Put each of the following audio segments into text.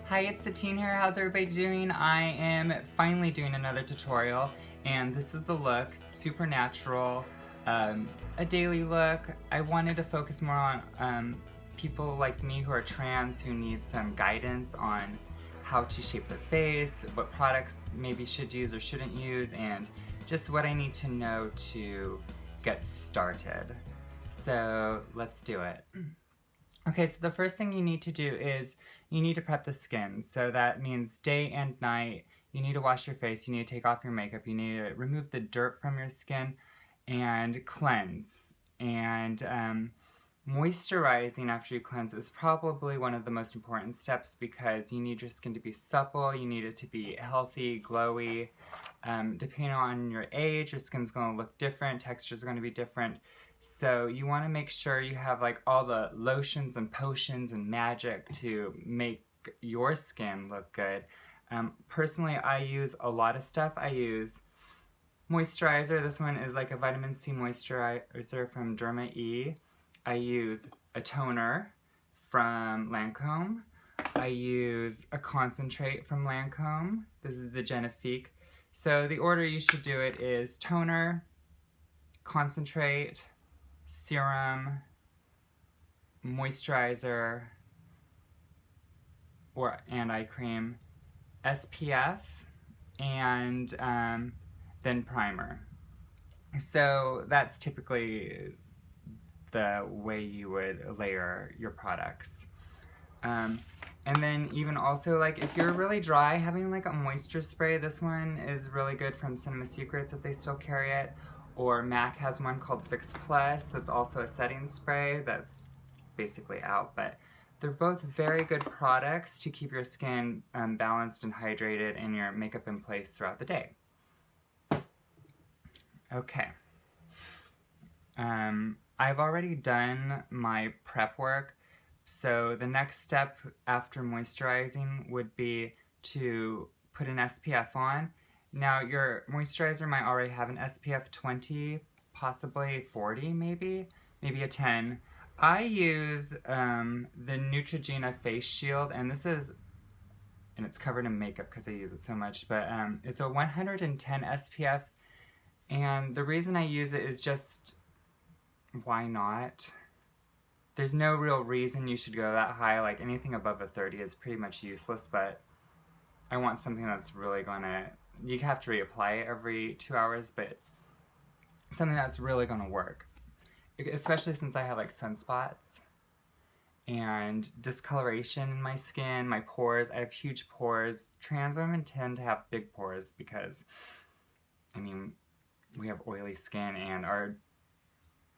Hi, it's Satine here. How's everybody doing? I am finally doing another tutorial, and this is the look. It's super natural, a daily look. I wanted to focus more on people like me who are trans who need some guidance on how to shape their face, what products maybe should use or shouldn't use, and just what I need to know to get started. So let's do it. Okay, so the first thing you need to do is you need to prep the skin. So that means day and night. You need to wash your face, you need to take off your makeup, you need to remove the dirt from your skin and cleanse. And moisturizing after you cleanse is probably one of the most important steps because you need your skin to be supple, you need it to be healthy, glowy. Depending on your age, your skin's going to look different, texture's going to be different. So you want to make sure you have like all the lotions and potions and magic to make your skin look good. Personally, I use a lot of stuff. I use moisturizer. This one is like a vitamin C moisturizer from Derma E. I use a toner from Lancome. I use a concentrate from Lancome. This is the Genifique. So the order you should do it is toner, concentrate, serum, moisturizer, and eye cream, SPF, and then primer. So that's typically the way you would layer your products. And then even also, like, if you're really dry, having like a moisture spray, this one is really good from Cinema Secrets if they still carry it. Or MAC has one called Fix Plus that's also a setting spray that's basically out, but they're both very good products to keep your skin balanced and hydrated and your makeup in place throughout the day. Okay. I've already done my prep work, so the next step after moisturizing would be to put an SPF on. Now, your moisturizer might already have an SPF 20, possibly 40 maybe a 10. I use the Neutrogena Face Shield, and it's covered in makeup because I use it so much, but it's a 110 SPF, and the reason I use it is just, why not? There's no real reason you should go that high. Like, anything above a 30 is pretty much useless, but I want something that's really gonna, you have to reapply it every 2 hours, but something that's really gonna work. Especially since I have like sunspots and discoloration in my skin, my pores. I have huge pores. Trans women tend to have big pores because, I mean, we have oily skin and our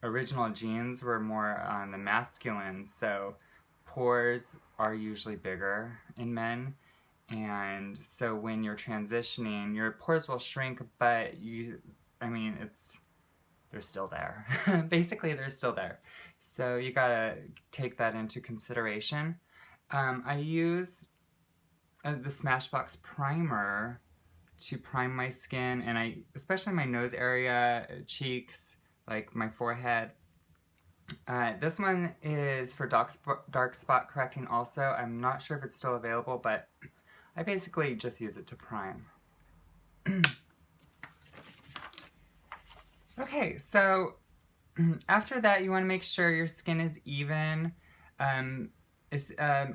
original genes were more on the masculine, so pores are usually bigger in men. And so when you're transitioning, your pores will shrink, but they're still there. Basically, they're still there. So you gotta take that into consideration. I use the Smashbox primer to prime my skin, and especially my nose area, cheeks, like my forehead. This one is for dark spot correcting also. I'm not sure if it's still available, but I basically just use it to prime. Okay, so after that, you want to make sure your skin is even.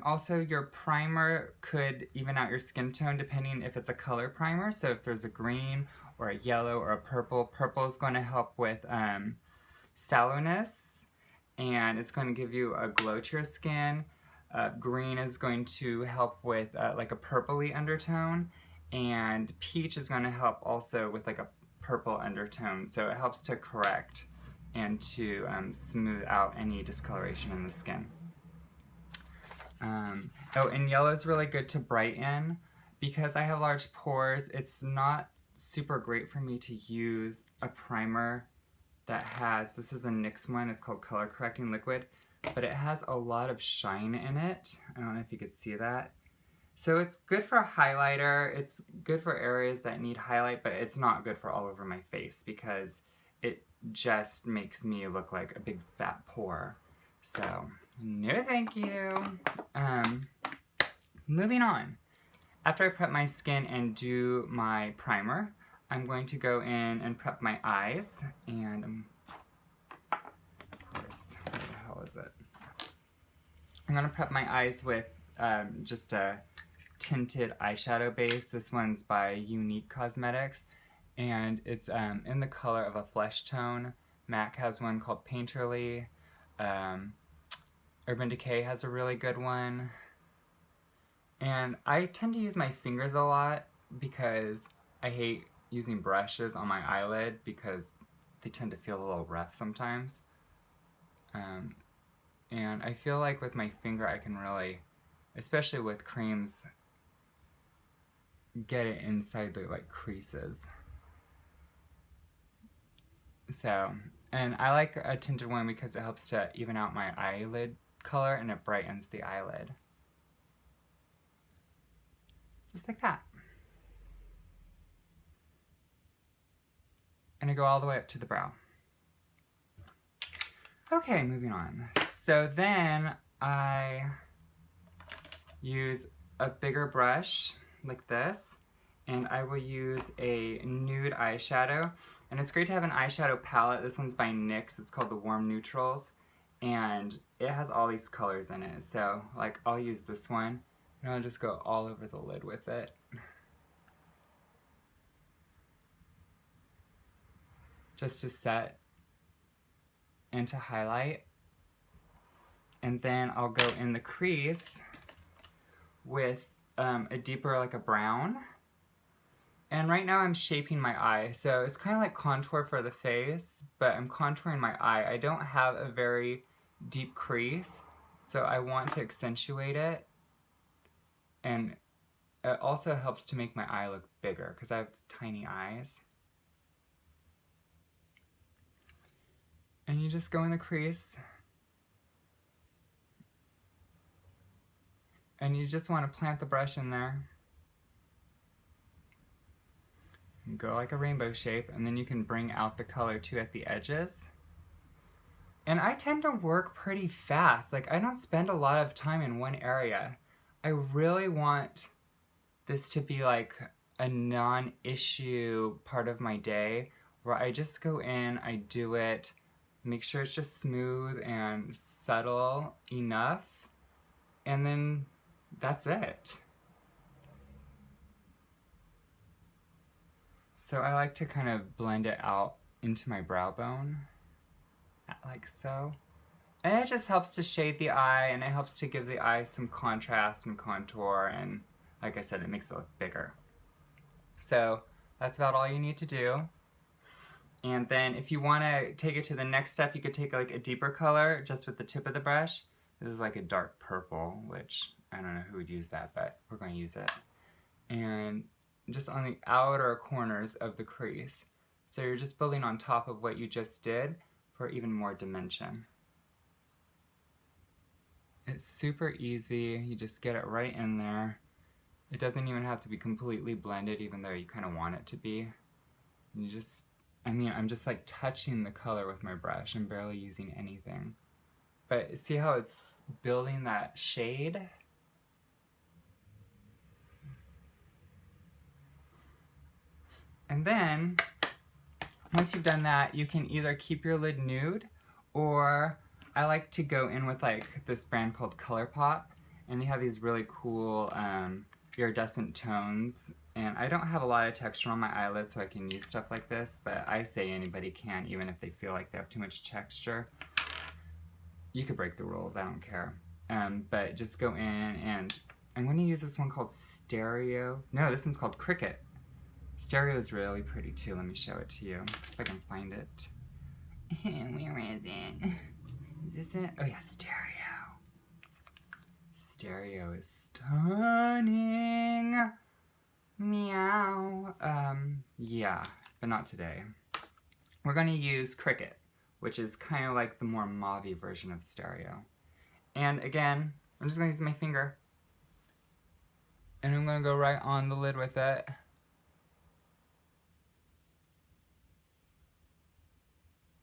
Also, your primer could even out your skin tone depending if it's a color primer. So if there's a green or a yellow or a purple, purple is going to help with sallowness, and it's going to give you a glow to your skin. Green is going to help with like a purpley undertone, and peach is going to help also with like a purple undertone. So it helps to correct and to smooth out any discoloration in the skin. Oh, and yellow is really good to brighten. Because I have large pores, it's not super great for me to use a primer that has, this is a NYX one, it's called Color Correcting Liquid, but it has a lot of shine in it. I don't know if you could see that. So it's good for a highlighter, it's good for areas that need highlight, but it's not good for all over my face because it just makes me look like a big fat pore. So, no thank you. moving on. After I prep my skin and do my primer, I'm going to go in and prep my eyes, and of course, what the hell is it? I'm going to prep my eyes with just a tinted eyeshadow base. This one's by Unique Cosmetics, and it's in the color of a flesh tone. MAC has one called Painterly. Urban Decay has a really good one. And I tend to use my fingers a lot because I hate using brushes on my eyelid because they tend to feel a little rough sometimes. And I feel like with my finger I can really, especially with creams, get it inside the like creases. So, and I like a tinted one because it helps to even out my eyelid color and it brightens the eyelid. Just like that. And I go all the way up to the brow. Okay, moving on. So then I use a bigger brush like this, and I will use a nude eyeshadow. And it's great to have an eyeshadow palette. This one's by NYX. It's called the Warm Neutrals, and it has all these colors in it. So like I'll use this one, and I'll just go all over the lid with it. Just to set and to highlight. And then I'll go in the crease with a deeper, like a brown. And right now I'm shaping my eye. So it's kind of like contour for the face, but I'm contouring my eye. I don't have a very deep crease, so I want to accentuate it. And it also helps to make my eye look bigger because I have tiny eyes. And you just go in the crease. And you just want to plant the brush in there. And go like a rainbow shape, and then you can bring out the color too at the edges. And I tend to work pretty fast. Like I don't spend a lot of time in one area. I really want this to be like a non-issue part of my day where I just go in, I do it, make sure it's just smooth and subtle enough, and then that's it. So I like to kind of blend it out into my brow bone, like so. And it just helps to shade the eye, and it helps to give the eye some contrast and contour, and like I said, it makes it look bigger. So that's about all you need to do. And then if you want to take it to the next step, you could take like a deeper color just with the tip of the brush. This is like a dark purple, which I don't know who would use that, but we're going to use it. And just on the outer corners of the crease. So you're just building on top of what you just did for even more dimension. It's super easy. You just get it right in there. It doesn't even have to be completely blended, even though you kind of want it to be. You just, I'm just like touching the color with my brush. I'm barely using anything. But see how it's building that shade? And then, once you've done that, you can either keep your lid nude, or I like to go in with like this brand called ColourPop, and they have these really cool iridescent tones. And I don't have a lot of texture on my eyelids, so I can use stuff like this, but I say anybody can, even if they feel like they have too much texture. You could break the rules, I don't care. But just go in, and I'm going to use this one called Stereo. No, this one's called Cricket. Stereo is really pretty too. Let me show it to you, if I can find it. Where is it? Is this it? Oh yeah, Stereo. Stereo is stunning. Meow. Yeah, but not today. We're going to use Cricket, which is kind of like the more mauve-y version of Stereo. And again, I'm just going to use my finger. And I'm going to go right on the lid with it.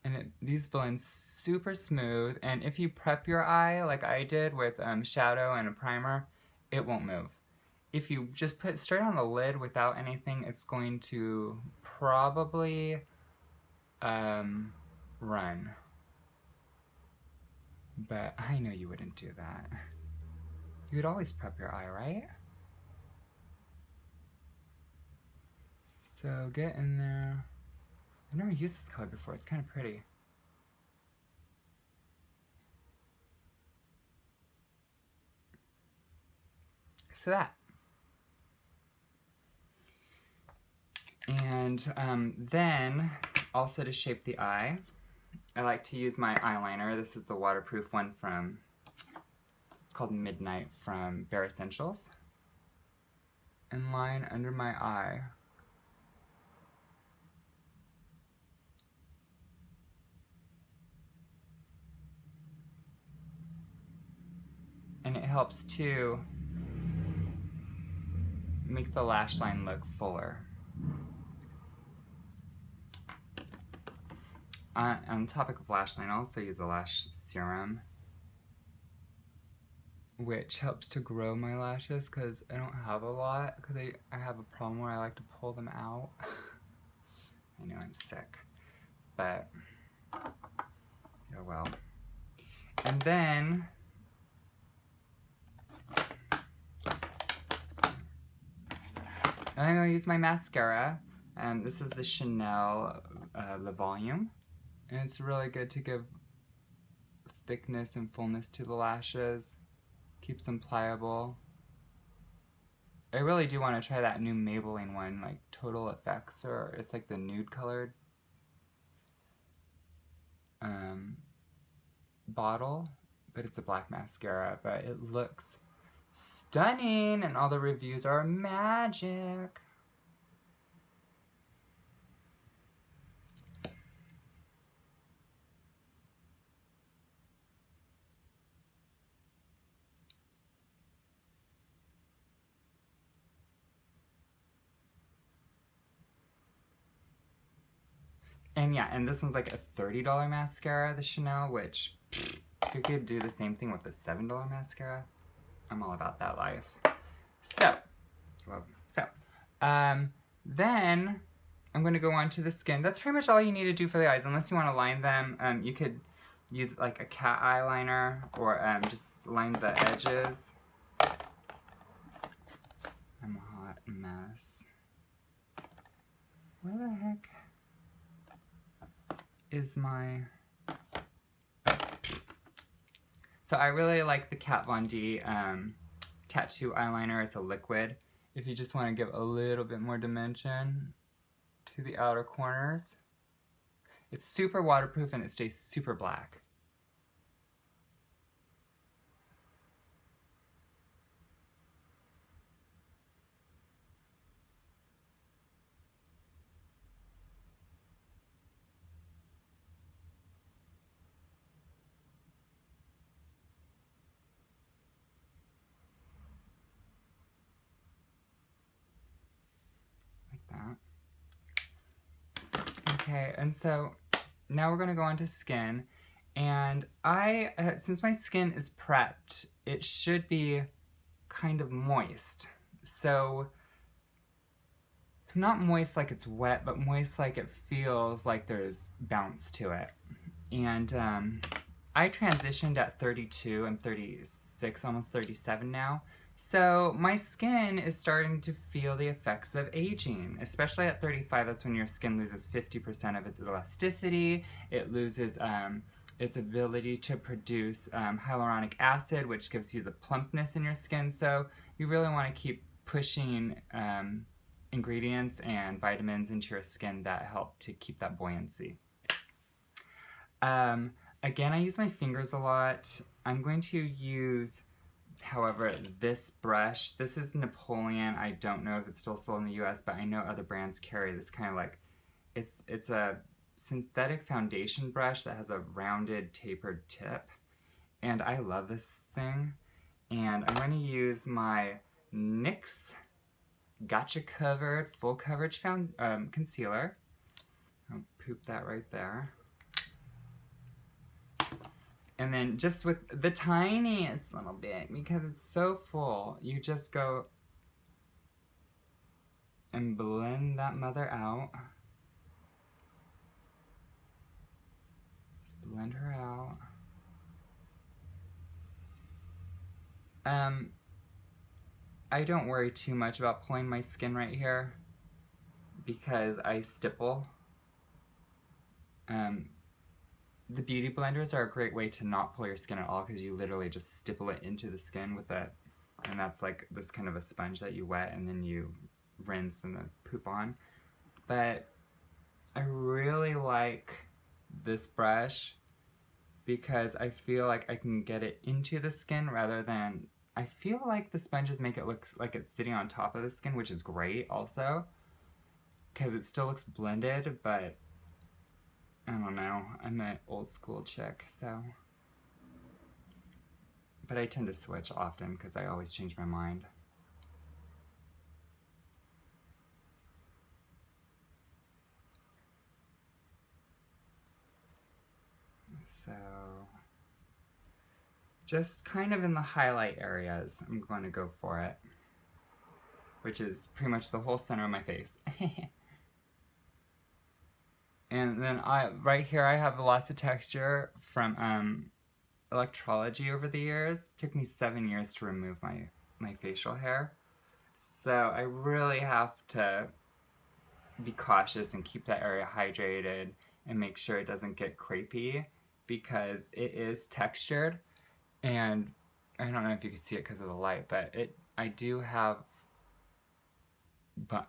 And these blend super smooth, and if you prep your eye like I did with shadow and a primer, it won't move. If you just put it straight on the lid without anything, it's going to probably run. But I know you wouldn't do that. You would always prep your eye, right? So get in there. I've never used this color before. It's kind of pretty. So that. And then, also to shape the eye, I like to use my eyeliner. This is the waterproof one from, it's called Midnight from Bare Essentials. And line under my eye. And it helps to make the lash line look fuller. On the topic of lash line, I also use a lash serum, which helps to grow my lashes because I don't have a lot, because I have a problem where I like to pull them out. I know I'm sick, but oh well. And then I'm going to use my mascara. This is the Chanel Le Volume. And it's really good to give thickness and fullness to the lashes. Keeps them pliable. I really do want to try that new Maybelline one, like Total Effects, or it's like the nude colored bottle. But it's a black mascara, but it looks stunning and all the reviews are magic. And yeah, and this one's like a $30 mascara, the Chanel, which if you could do the same thing with the $7 mascara, I'm all about that life. So, then I'm going to go on to the skin. That's pretty much all you need to do for the eyes, unless you want to line them. You could use like a cat eyeliner, or just line the edges. I'm a hot mess. Where the heck is my... So I really like the Kat Von D tattoo eyeliner. It's a liquid. If you just want to give a little bit more dimension to the outer corners. It's super waterproof and it stays super black. Okay, and so now we're going to go on to skin, and since my skin is prepped, it should be kind of moist. So not moist like it's wet, but moist like it feels like there's bounce to it. And I transitioned at 32. I'm 36, almost 37 now. So my skin is starting to feel the effects of aging, especially at 35. That's when your skin loses 50% of its elasticity. It loses its ability to produce hyaluronic acid, which gives you the plumpness in your skin. So you really want to keep pushing ingredients and vitamins into your skin that help to keep that buoyancy. Again, I use my fingers a lot. I'm going to use, however, this brush. This is Napoleon. I don't know if it's still sold in the US, but I know other brands carry this kind of like, it's a synthetic foundation brush that has a rounded tapered tip. And I love this thing. And I'm going to use my NYX Gotcha Covered Full Coverage Concealer. I'll poop that right there. And then just with the tiniest little bit, because it's so full, you just go and blend that mother out. Just blend her out. I don't worry too much about pulling my skin right here because I stipple. The beauty blenders are a great way to not pull your skin at all because you literally just stipple it into the skin with it, and that's like this kind of a sponge that you wet and then you rinse and then poop on. But I really like this brush because I feel like I can get it into the skin rather than, I feel like the sponges make it look like it's sitting on top of the skin, which is great also because it still looks blended, but I don't know, I'm an old school chick, so. But I tend to switch often because I always change my mind. So, just kind of in the highlight areas, I'm going to go for it, which is pretty much the whole center of my face. And then right here I have lots of texture from electrology over the years. It took me 7 years to remove my facial hair. So I really have to be cautious and keep that area hydrated and make sure it doesn't get crepey because it is textured. And I don't know if you can see it because of the light, but I do have,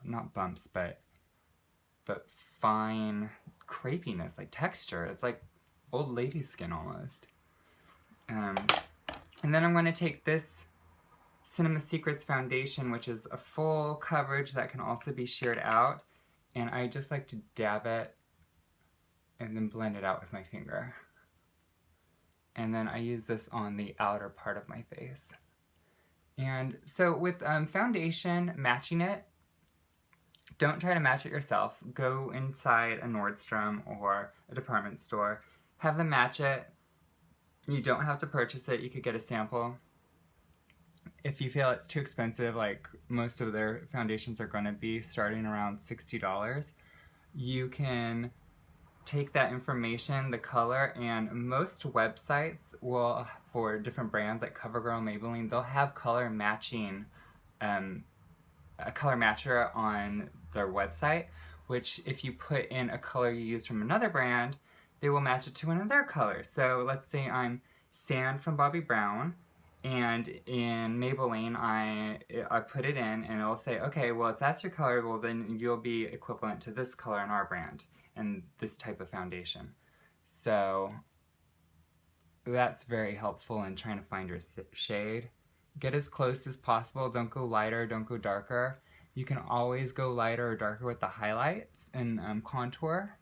not bumps, but fine crepiness, like texture. It's like old lady skin almost. And then I'm going to take this Cinema Secrets foundation, which is a full coverage that can also be sheared out, and I just like to dab it and then blend it out with my finger. And then I use this on the outer part of my face. And so with foundation, matching it, don't try to match it yourself. Go inside a Nordstrom or a department store. Have them match it. You don't have to purchase it. You could get a sample. If you feel it's too expensive, like most of their foundations are going to be starting around $60, you can take that information, the color, and most websites will, for different brands like CoverGirl, Maybelline, they'll have color matching, a color matcher on their website, which if you put in a color you use from another brand, they will match it to one of their colors. So let's say I'm Sand from Bobbi Brown, and in Maybelline I put it in and it'll say, okay, well if that's your color, well then you'll be equivalent to this color in our brand and this type of foundation. So that's very helpful in trying to find your shade. Get as close as possible. Don't go lighter, don't go darker. You can always go lighter or darker with the highlights and contour,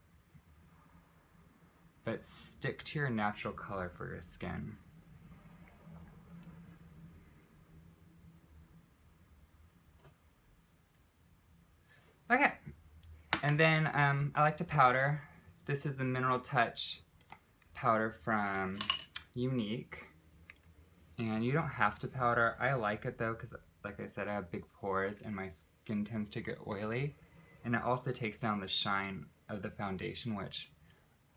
but stick to your natural color for your skin. Okay, and then I like to powder. This is the Mineral Touch powder from Unique. And you don't have to powder. I like it though because, like I said, I have big pores and my skin tends to get oily. And it also takes down the shine of the foundation, which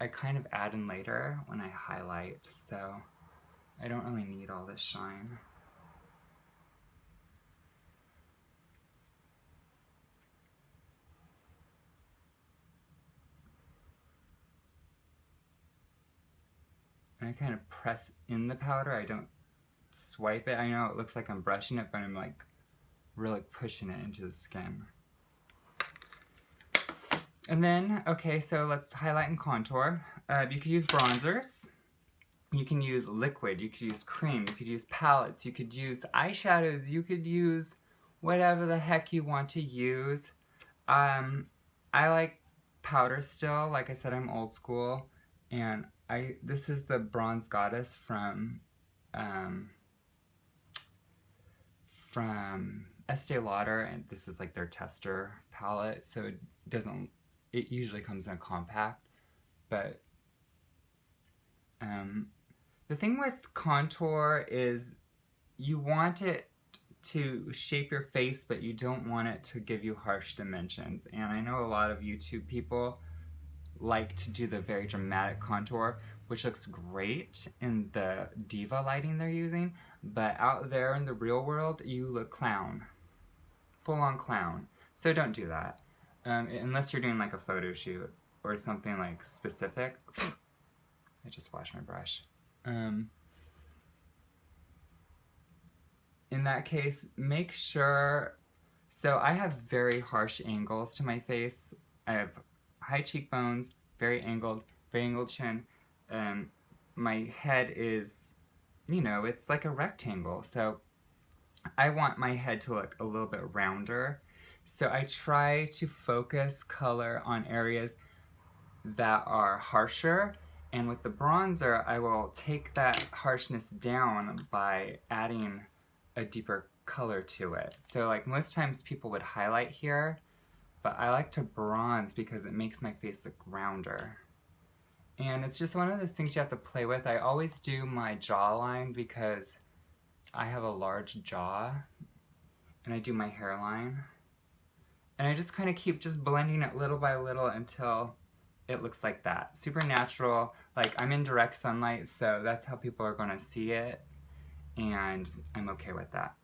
I kind of add in later when I highlight. So I don't really need all this shine. And I kind of press in the powder. I don't swipe it. I know it looks like I'm brushing it, but I'm like really pushing it into the skin. And then, okay, so let's highlight and contour. You could use bronzers. You can use liquid. You could use cream. You could use palettes. You could use eyeshadows. You could use whatever the heck you want to use. I like powder still. Like I said, I'm old school. And this is the Bronze Goddess from Estee Lauder, and this is like their tester palette, so it usually comes in a compact, but The thing with contour is you want it to shape your face, but you don't want it to give you harsh dimensions. And I know a lot of YouTube people like to do the very dramatic contour, which looks great in the diva lighting they're using, but out there in the real world, you look clown. Full-on clown. So don't do that. Unless you're doing like a photo shoot or something like specific. I just washed my brush. In that case, make sure, so I have very harsh angles to my face. I have high cheekbones, very angled chin. My head is, you know, it's like a rectangle. So I want my head to look a little bit rounder. So I try to focus color on areas that are harsher. And with the bronzer, I will take that harshness down by adding a deeper color to it. So like most times people would highlight here, but I like to bronze because it makes my face look rounder. And it's just one of those things you have to play with. I always do my jawline because I have a large jaw, and I do my hairline. And I just kind of keep just blending it little by little until it looks like that. Super natural, like I'm in direct sunlight, so that's how people are gonna see it, and I'm okay with that.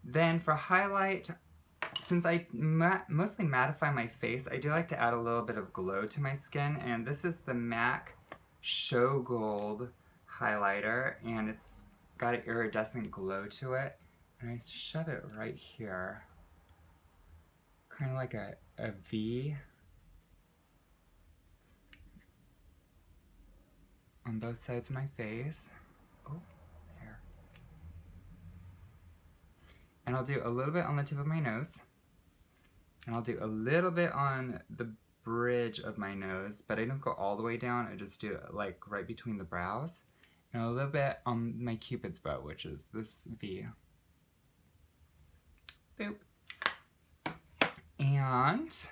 Then for highlight, since I mostly mattify my face, I do like to add a little bit of glow to my skin, and this is the MAC Show Gold highlighter, and it's got an iridescent glow to it, and I shove it right here, kind of like a V on both sides of my face. Oh, here. And I'll do a little bit on the tip of my nose, and I'll do a little bit on the bridge of my nose, but I don't go all the way down, I just do it like right between the brows, and a little bit on my Cupid's bow, which is this V. Boop. And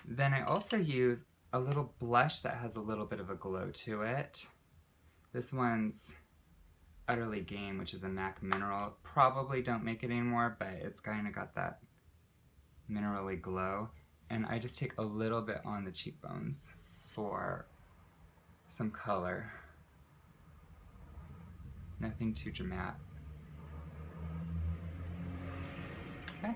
then I also use a little blush that has a little bit of a glow to it. This one's Utterly Game, which is a MAC Mineral. Probably don't make it anymore, but it's kind of got that minerally glow. And I just take a little bit on the cheekbones for some color. Nothing too dramatic. Okay.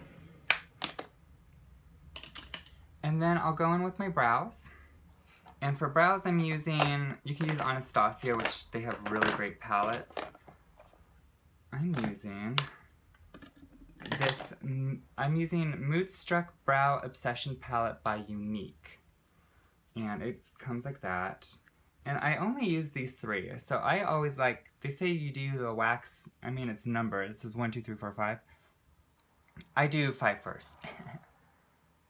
And then I'll go in with my brows. And for brows I'm using, you can use Anastasia, which they have really great palettes. I'm using this, I'm using Moodstruck Brow Obsession Palette by Unique. And it comes like that. And I only use these three. So I always like, they say you do the wax, I mean it's numbered, it says 1, 2, 3, 4, 5. I do 5 first.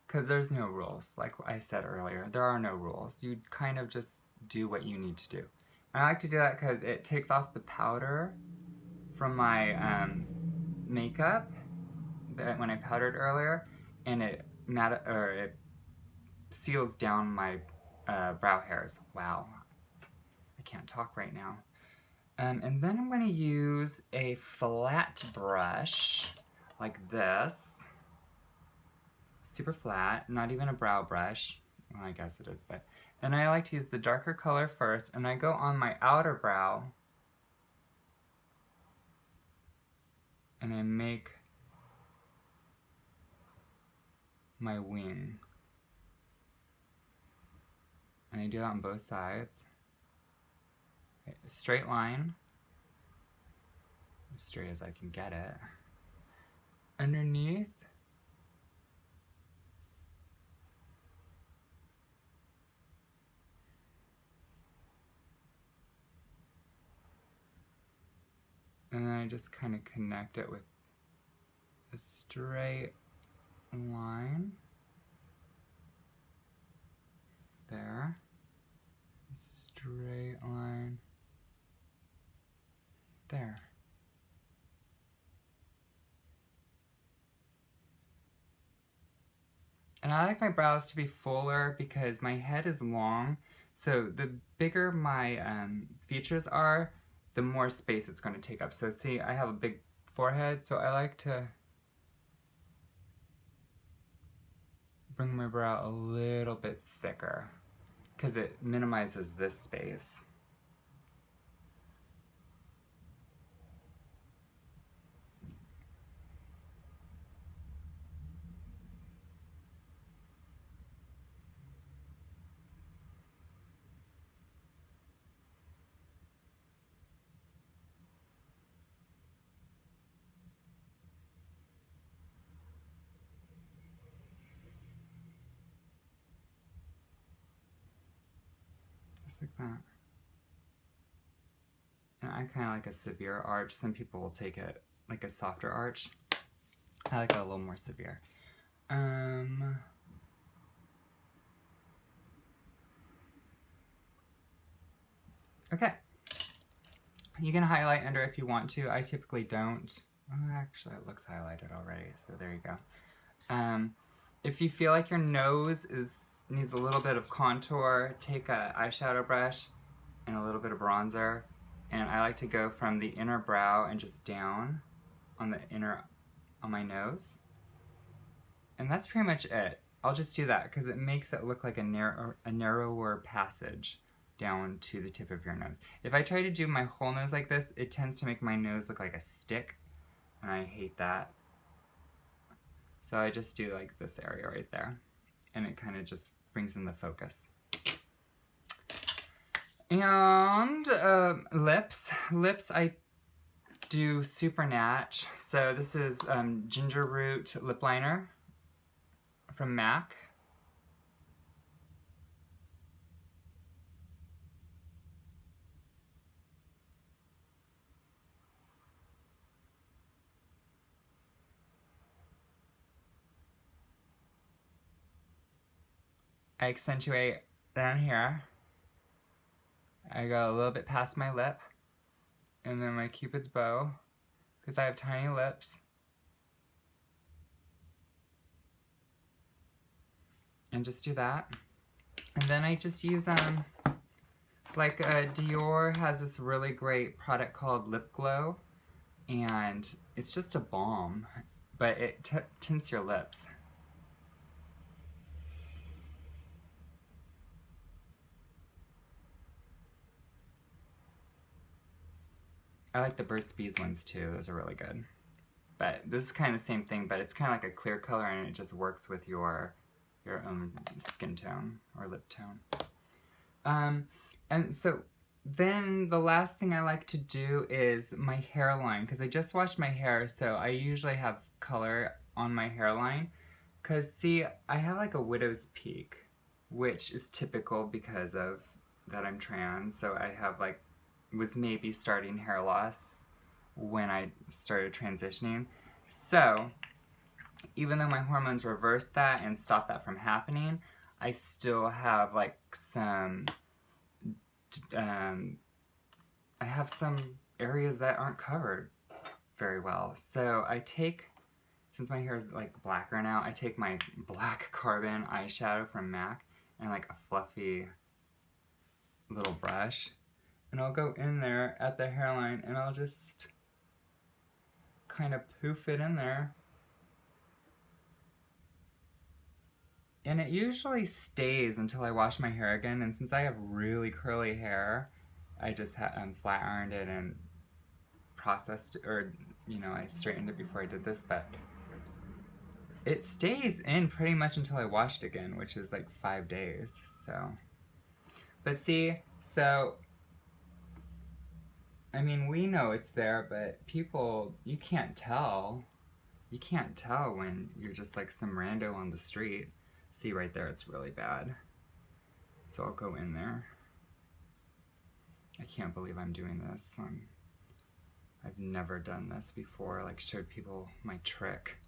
Because there's no rules, like I said earlier. There are no rules. You kind of just do what you need to do. And I like to do that because it takes off the powder from my makeup that when I powdered earlier, and it seals down my brow hairs. Wow, I can't talk right now. And then I'm going to use a flat brush like this. Super flat, not even a brow brush. Well, I guess it is, but. And I like to use the darker color first, and I go on my outer brow, and I make my wing. And I do that on both sides. Okay, straight line, as straight as I can get it. Underneath, and then I just kind of connect it with a straight line. There. A straight line. There. And I like my brows to be fuller because my head is long, so the bigger my features are, the more space it's going to take up. So see, I have a big forehead, so I like to bring my brow a little bit thicker because it minimizes this space. Just like that. And I kind of like a severe arch. Some people will take it like a softer arch. I like it a little more severe. Okay. You can highlight under if you want to. I typically don't. Oh, actually, it looks highlighted already, so there you go. If you feel like your nose needs a little bit of contour, take a eyeshadow brush and a little bit of bronzer. And I like to go from the inner brow and just down on my nose. And that's pretty much it. I'll just do that because it makes it look like a narrower passage down to the tip of your nose. If I try to do my whole nose like this, it tends to make my nose look like a stick, and I hate that. So I just do like this area right there, and it kind of just brings in the focus. And lips. Lips I do super natch. So this is Ginger Root lip liner from MAC. I accentuate down here. I go a little bit past my lip, and then my Cupid's bow, because I have tiny lips. And just do that. And then I just use, like Dior has this really great product called Lip Glow, and it's just a balm, but it tints your lips. I like the Burt's Bees ones too, those are really good. But this is kind of the same thing, but it's kind of like a clear color and it just works with your own skin tone or lip tone. And so then the last thing I like to do is my hairline, because I just washed my hair, so I usually have color on my hairline. Because see, I have like a widow's peak, which is typical because of that I'm trans, so I have like, was maybe starting hair loss when I started transitioning. So even though my hormones reversed that and stopped that from happening, I still have like some, I have some areas that aren't covered very well. So I take, since my hair is like blacker now, I take my black carbon eyeshadow from MAC and like a fluffy little brush, and I'll go in there at the hairline and I'll just kind of poof it in there. And it usually stays until I wash my hair again, and since I have really curly hair, I just flat ironed it and processed, or you know, I straightened it before I did this, but it stays in pretty much until I wash it again, which is like 5 days, so. But see, so, I mean, we know it's there, but people, you can't tell. You can't tell when you're just like some rando on the street. See right there, it's really bad. So I'll go in there. I can't believe I'm doing this. I've never done this before, like showed people my trick.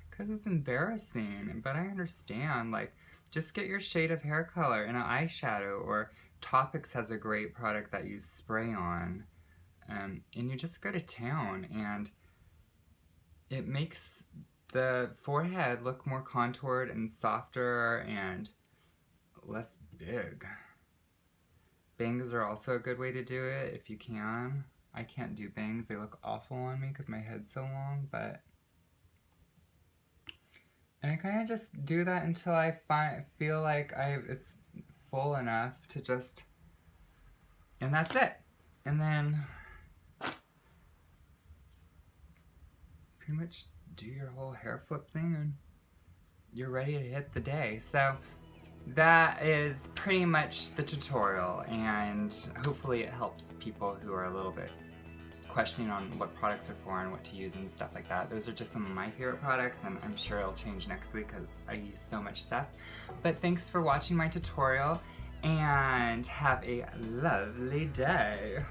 Because it's embarrassing, but I understand. Like, just get your shade of hair color in an eyeshadow, or Topics has a great product that you spray on, and you just go to town, and it makes the forehead look more contoured and softer and less big. Bangs are also a good way to do it if you can. I can't do bangs. They look awful on me because my head's so long, but... And I kind of just do that until I feel like it's full enough to just... And that's it. And then... pretty much do your whole hair flip thing and you're ready to hit the day. So that is pretty much the tutorial, and hopefully it helps people who are a little bit questioning on what products are for and what to use and stuff like that. Those are just some of my favorite products, and I'm sure it'll change next week because I use so much stuff. But thanks for watching my tutorial, and have a lovely day.